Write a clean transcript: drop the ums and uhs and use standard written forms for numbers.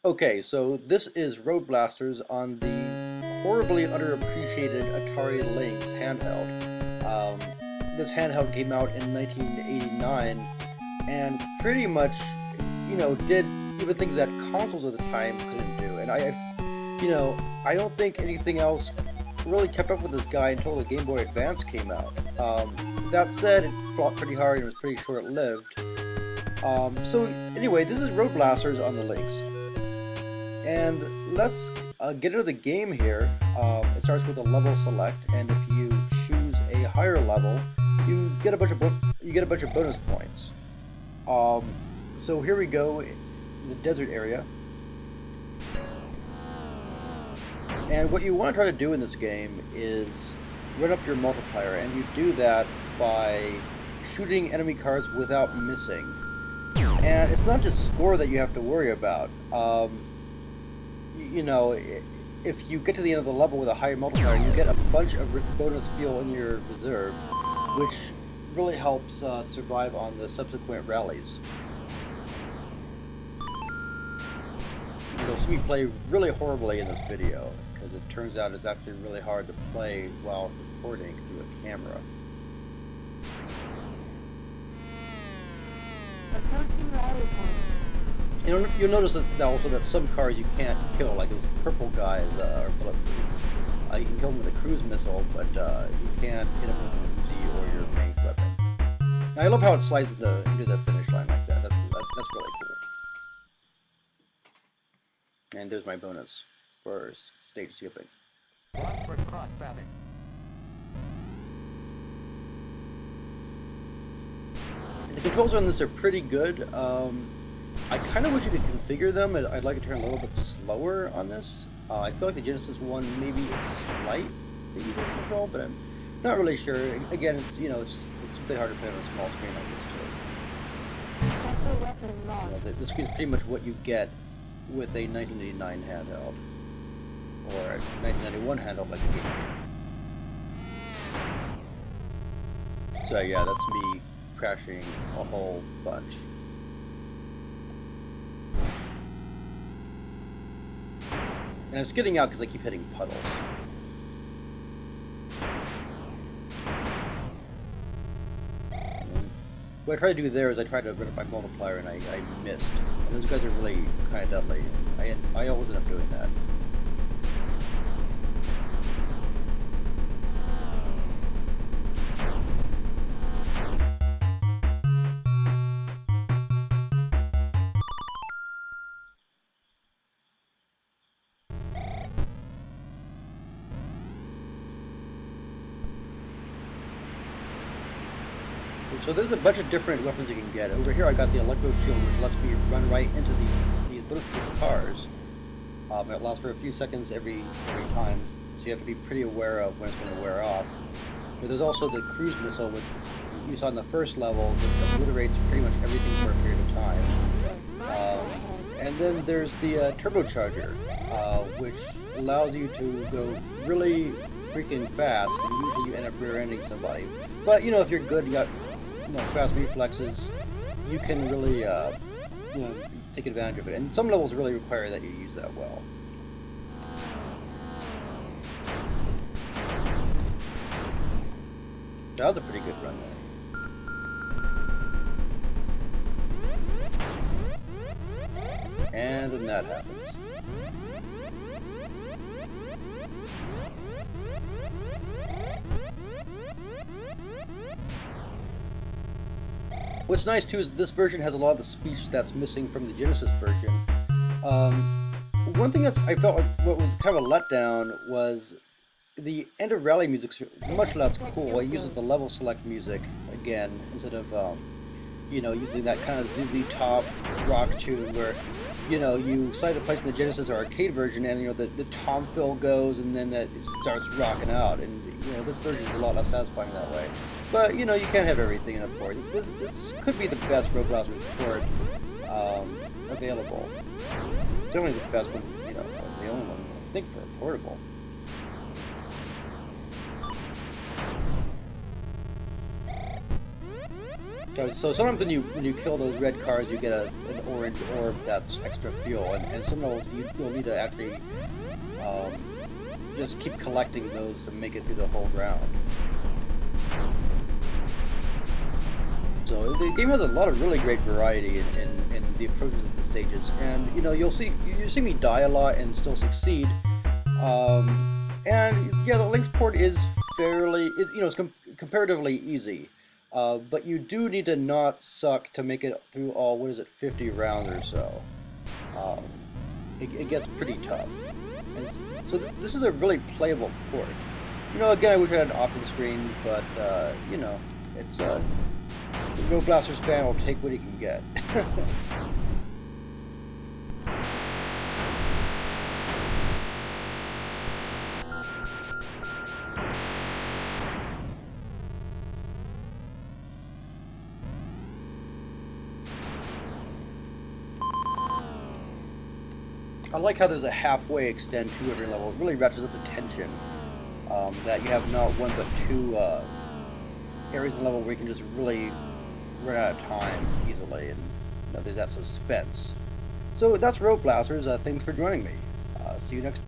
Okay, so this is RoadBlasters on the horribly underappreciated Atari Lynx handheld. Um, this handheld came out in 1989 and pretty much, did even things that consoles at the time couldn't do. And I don't think anything else really kept up with this guy until the Game Boy Advance came out. That said, it flopped pretty hard and was pretty short-lived. So anyway, this is RoadBlasters on the Lynx. And let's get into the game here. It starts with a level select, and if you choose a higher level, you get a bunch of bonus points. So here we go in the desert area, and what you want to try to do in this game is run up your multiplier, and you do that by shooting enemy cars without missing. And it's not just score that you have to worry about. If you get to the end of the level with a higher multiplier, you get a bunch of bonus fuel in your reserve, which really helps survive on the subsequent rallies. You'll see me play really horribly in this video, because it turns out it's actually really hard to play while recording through a camera. You'll notice that also that some cars you can't kill, like those purple guys are bulletproof. You can kill them with a cruise missile, but you can't hit them with an Uzi or your main weapon. Now, I love how it slides into the finish line like that. That's really cool. And there's my bonus for stage skipping. The controls on this are pretty good. I kind of wish you could configure them. I'd like to turn a little bit slower on this. I feel like the Genesis one maybe is slight, the easier to control, but I'm not really sure. Again, it's a bit hard to play on a small screen like this too. This is pretty much what you get with a 1989 handheld or a 1991 handheld like the game. So yeah, that's me crashing a whole bunch. And I'm skidding out because I keep hitting puddles. What I try to do there is I try to run up my multiplier and I missed. And those guys are really kind of deadly. I always end up doing that. So there's a bunch of different weapons you can get. Over here I got the electro shield, which lets me run right into these bulletproof cars. It lasts for a few seconds every time, so you have to be pretty aware of when it's going to wear off. But there's also the cruise missile, which you saw in the first level, which obliterates pretty much everything for a period of time. And then there's the turbocharger, which allows you to go really freaking fast, and usually you end up rear-ending somebody. But if you're good, you got fast reflexes, you can really take advantage of it. And some levels really require that you use that well. That was a pretty good run there. And then that happens. What's nice too is this version has a lot of the speech that's missing from the Genesis version. One thing that I felt like what was kind of a letdown was the end of rally music's much less cool. It uses the level select music again instead of using that kind of ZZ Top rock tune where you select a place in the Genesis or arcade version, and the tom fill goes, and then it starts rocking out. And this version is a lot less satisfying that way. But you can't have everything in a port. This could be the best RoadBlasters port available. Definitely the best one, the only one I think for a portable. So sometimes when you kill those red cars, you get an orange orb that's extra fuel, and some levels you'll need to actually just keep collecting those to make it through the whole round. So the game has a lot of really great variety in the approaches of the stages, and you know you see me die a lot and still succeed. And yeah, the Lynx port is it's comparatively easy. But you do need to not suck to make it through all, what is it, 50 rounds or so. It gets pretty tough. And so this is a really playable port. You know, again, I wish I had an option screen, but, you know, it's, the RoadBlasters fan will take what he can get. I like how there's a halfway extend to every level. It really ratchets up the tension. That you have not one but two areas of the level where you can just really run out of time easily, and you know, there's that suspense. So that's RoadBlasters. Thanks for joining me. See you next